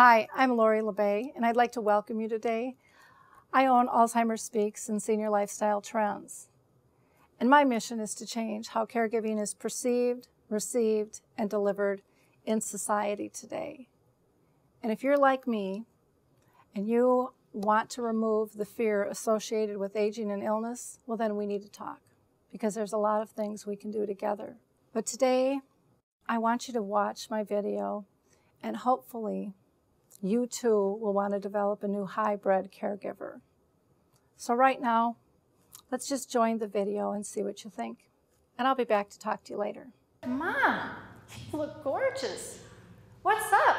Hi, I'm Lori LeBay, and I'd like to welcome you today. I own Alzheimer Speaks and Senior Lifestyle Trends, and my mission is to change how caregiving is perceived, received, and delivered in society today. And if you're like me, and you want to remove the fear associated with aging and illness, well then we need to talk, because there's a lot of things we can do together. But today, I want you to watch my video, and hopefully, you too will want to develop a new hybrid caregiver. So right now, let's just join the video and see what you think. And I'll be back to talk to you later. Mom, you look gorgeous. What's up?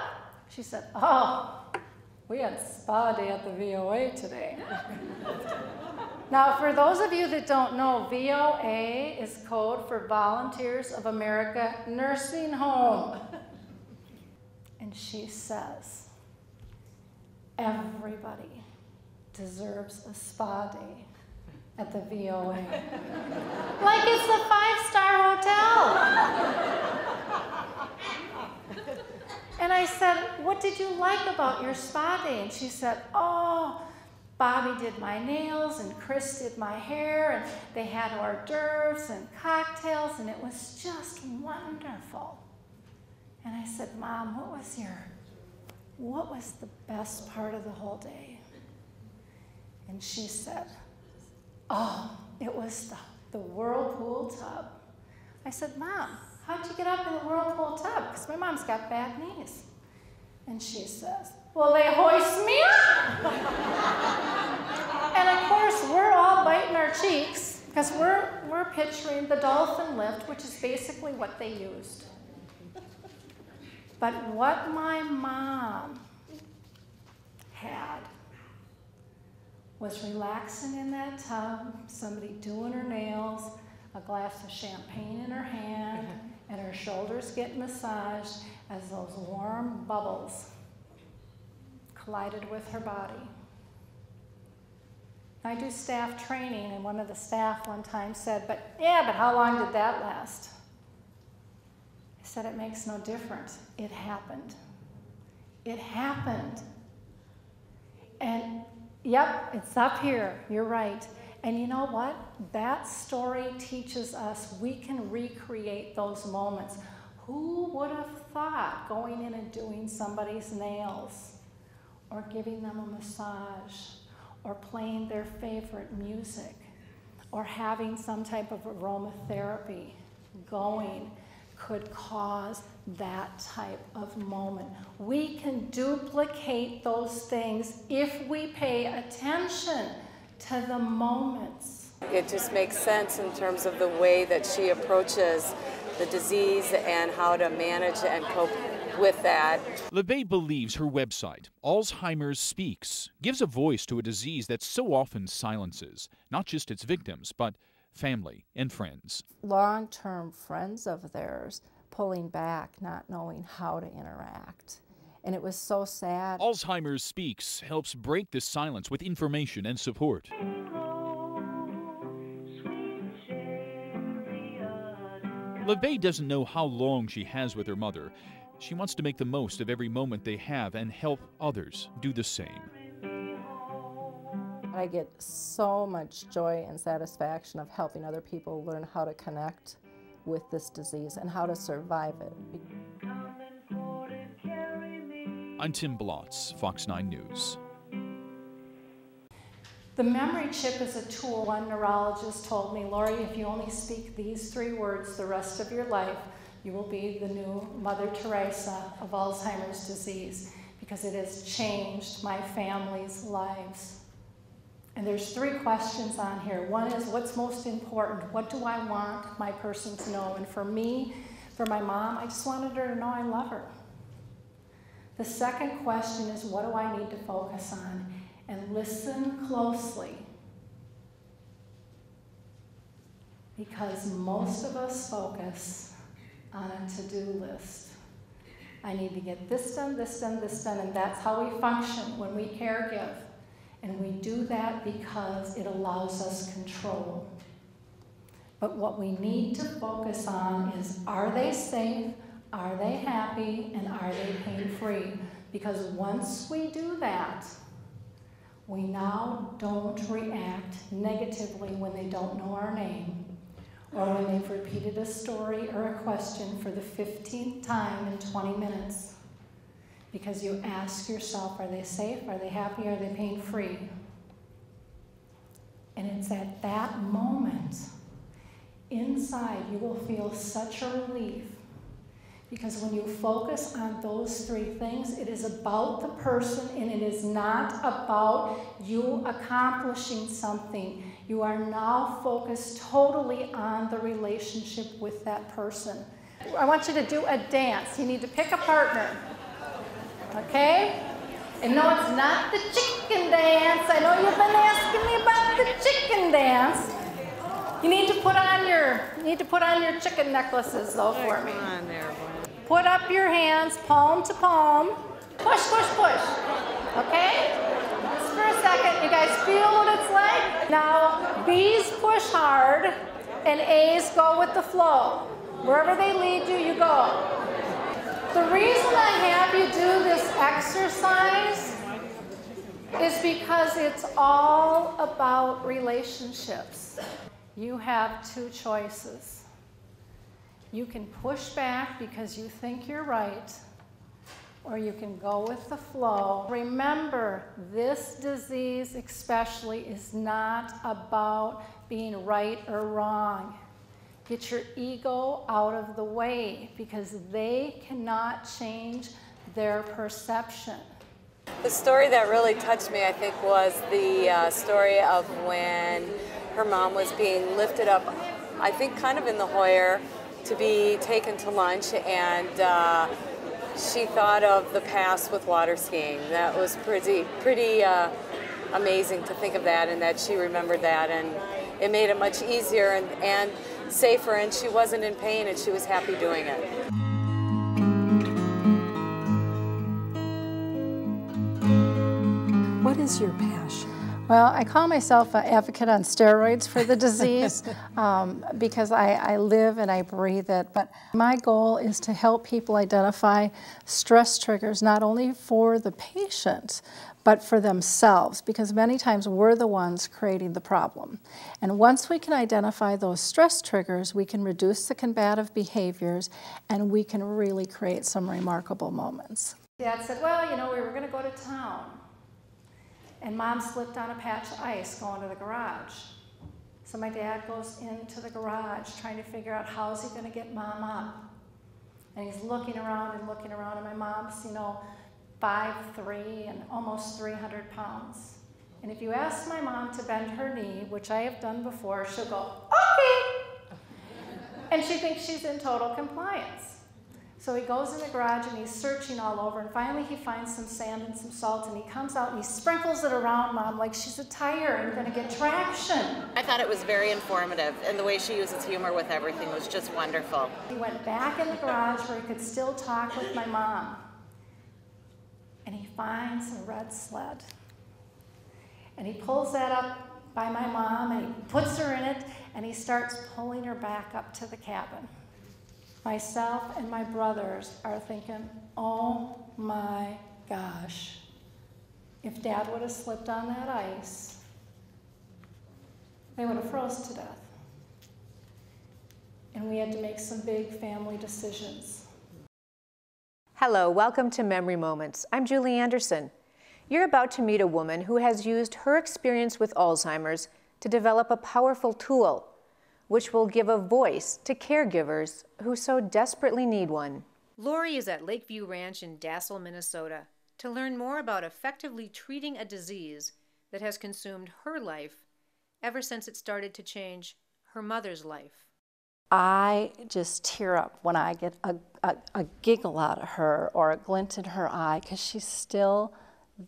She said, oh, we had spa day at the VOA today. Now, for those of you that don't know, VOA is code for Volunteers of America Nursing Home. And she says, everybody deserves a spa day at the VOA. Like it's a five-star hotel. And I said, what did you like about your spa day? And she said, oh, Bobby did my nails and Chris did my hair and they had hors d'oeuvres and cocktails and it was just wonderful. And I said, Mom, what was the best part of the whole day? And she said, oh, it was the whirlpool tub. I said, Mom, how'd you get up in the whirlpool tub? Because my mom's got bad knees. And she says, well, they hoist me up. And of course, we're all biting our cheeks because we're picturing the dolphin lift, which is basically what they used. But what my mom had was relaxing in that tub, somebody doing her nails, a glass of champagne in her hand, and her shoulders getting massaged as those warm bubbles collided with her body. I do staff training, and one of the staff one time said, but how long did that last? I said, it makes no difference. It happened. It happened. And yep, it's up here, you're right. And you know what? That story teaches us we can recreate those moments. Who would have thought going in and doing somebody's nails, or giving them a massage, or playing their favorite music, or having some type of aromatherapy going could cause that type of moment. We can duplicate those things if we pay attention to the moments. It just makes sense in terms of the way that she approaches the disease and how to manage and cope with that. LeBay believes her website, Alzheimer Speaks, gives a voice to a disease that so often silences not just its victims, but family and friends. Long-term friends of theirs pulling back, not knowing how to interact. And it was so sad. Alzheimer Speaks helps break this silence with information and support. LeBay doesn't know how long she has with her mother. She wants to make the most of every moment they have and help others do the same. I get so much joy and satisfaction of helping other people learn how to connect with this disease and how to survive it. I'm Tim Blotz, Fox 9 News. The memory chip is a tool. One neurologist told me, Lori, if you only speak these 3 words the rest of your life, you will be the new Mother Teresa of Alzheimer's disease, because it has changed my family's lives. And there's 3 questions on here. One is, what's most important? What do I want my person to know? And for me, for my mom, I just wanted her to know I love her. The second question is, what do I need to focus on? And listen closely, because most of us focus on a to-do list. I need to get this done, this done, this done, and that's how we function when we caregive. And we do that because it allows us control. But what we need to focus on is, are they safe, are they happy, and are they pain-free? Because once we do that, we now don't react negatively when they don't know our name, or when they've repeated a story or a question for the 15th time in 20 minutes. Because you ask yourself, are they safe, are they happy, are they pain-free? And it's at that moment, inside, you will feel such a relief. Because when you focus on those three things, it is about the person and it is not about you accomplishing something. You are now focused totally on the relationship with that person. I want you to do a dance. You need to pick a partner, okay? And no, it's not the chicken dance. I know you've been asking me about the chicken dance. You need to put on your chicken necklaces though for me. Come on there, boy. Put up your hands, palm to palm. Push, push, push. Okay? Just for a second. You guys feel what it's like? Now, B's push hard, and A's go with the flow. Wherever they lead you, you go. The reason I have you do this exercise is because it's all about relationships. You have two choices. You can push back because you think you're right, or you can go with the flow. Remember, this disease especially is not about being right or wrong. Get your ego out of the way because they cannot change their perception. The story that really touched me, I think, was the story of when her mom was being lifted up, I think kind of in the Hoyer, to be taken to lunch, and she thought of the past with water skiing. That was pretty amazing to think of that, and that she remembered that, and it made it much easier and safer, and she wasn't in pain, and she was happy doing it. What is your passion? Well, I call myself an advocate on steroids for the disease because I live and I breathe it. But my goal is to help people identify stress triggers, not only for the patient, but for themselves, because many times we're the ones creating the problem. And once we can identify those stress triggers, we can reduce the combative behaviors and we can really create some remarkable moments. Dad said, well, you know, we were going to go to town. And Mom slipped on a patch of ice going to the garage. So my dad goes into the garage trying to figure out how is he going to get Mom up. And he's looking around, and my mom's, you know, 5'3" and almost 300 pounds. And if you ask my mom to bend her knee, which I have done before, she'll go, okay. And she thinks she's in total compliance. So he goes in the garage and he's searching all over, and finally he finds some sand and some salt, and he comes out and he sprinkles it around Mom like she's a tire and going to get traction. I thought it was very informative, and the way she uses humor with everything was just wonderful. He went back in the garage where he could still talk with my mom, and he finds a red sled. And he pulls that up by my mom, and he puts her in it, and he starts pulling her back up to the cabin. Myself and my brothers are thinking, oh my gosh, if Dad would have slipped on that ice, they would have froze to death. And we had to make some big family decisions. Hello, welcome to Memory Moments. I'm Julie Anderson. You're about to meet a woman who has used her experience with Alzheimer's to develop a powerful tool which will give a voice to caregivers who so desperately need one. Lori is at Lakeview Ranch in Dassel, Minnesota, to learn more about effectively treating a disease that has consumed her life ever since it started to change her mother's life. I just tear up when I get a giggle out of her or a glint in her eye because she's still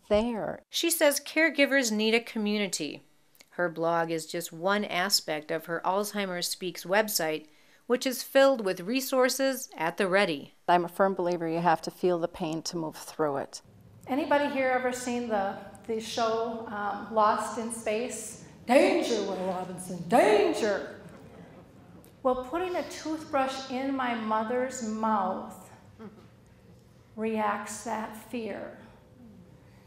there. She says caregivers need a community. Her blog is just one aspect of her Alzheimer's Speaks website, which is filled with resources at the ready. I'm a firm believer you have to feel the pain to move through it. Anybody here ever seen the show Lost in Space? Danger, Will Robinson, danger! Well, putting a toothbrush in my mother's mouth reacts that fear.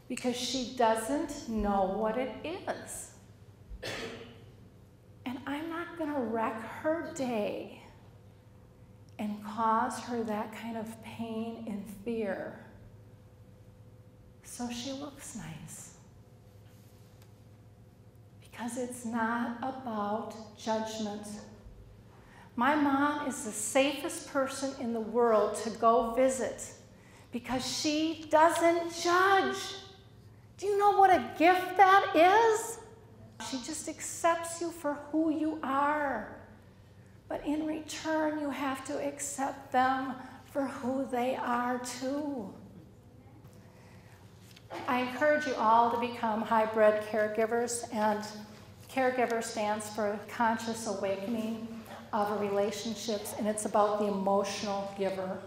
because she doesn't know what it is. And I'm not going to wreck her day and cause her that kind of pain and fear so she looks nice. Because it's not about judgment. My mom is the safest person in the world to go visit because she doesn't judge. Do you know what a gift that is? She just accepts you for who you are. But in return, you have to accept them for who they are too. I encourage you all to become hybrid caregivers, and caregiver stands for conscious awakening of relationships, and it's about the emotional giver.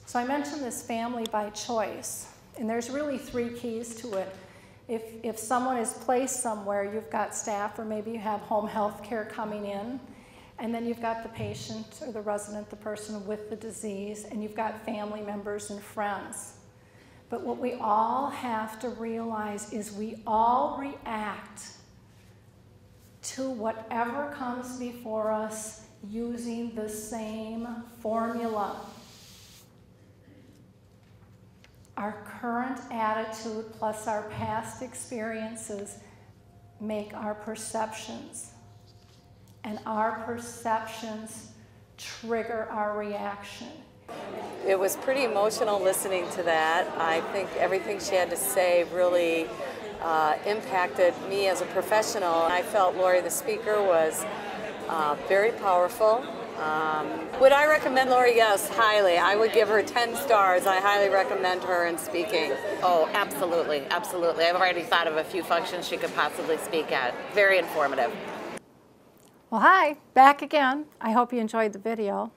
So I mentioned this family by choice, and there's really 3 keys to it. If someone is placed somewhere, you've got staff, or maybe you have home health care coming in, and then you've got the patient or the resident, the person with the disease, and you've got family members and friends. But what we all have to realize is we all react to whatever comes before us using the same formula. Our current attitude plus our past experiences make our perceptions, and our perceptions trigger our reaction. It was pretty emotional listening to that. I think everything she had to say really impacted me as a professional. I felt Lori, the speaker, was very powerful. Would I recommend Lori? Yes, highly. I would give her 10 stars. I highly recommend her in speaking. Oh, absolutely, absolutely. I've already thought of a few functions she could possibly speak at. Very informative. Well, hi, back again. I hope you enjoyed the video.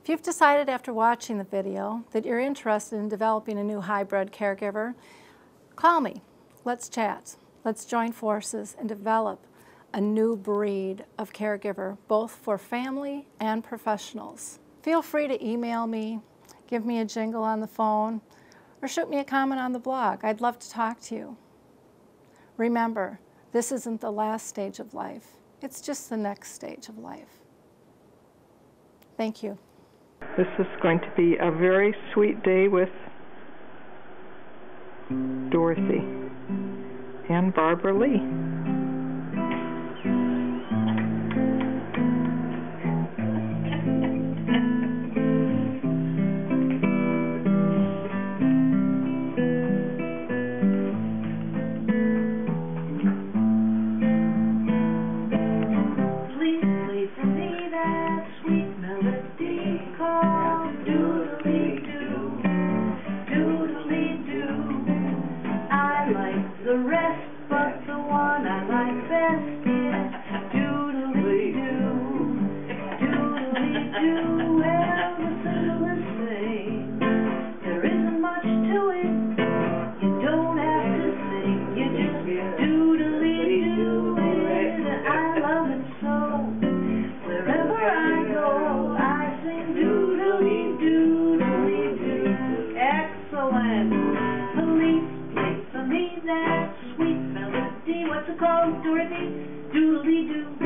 If you've decided after watching the video that you're interested in developing a new hybrid caregiver, call me. Let's chat. Let's join forces and develop a new breed of caregiver, both for family and professionals. Feel free to email me, give me a jingle on the phone, or shoot me a comment on the blog. I'd love to talk to you. Remember, this isn't the last stage of life. It's just the next stage of life. Thank you. This is going to be a very sweet day with Dorothy and Barbara Lee. That sweet melody, what's it called, Dorothy? Doodly-doo.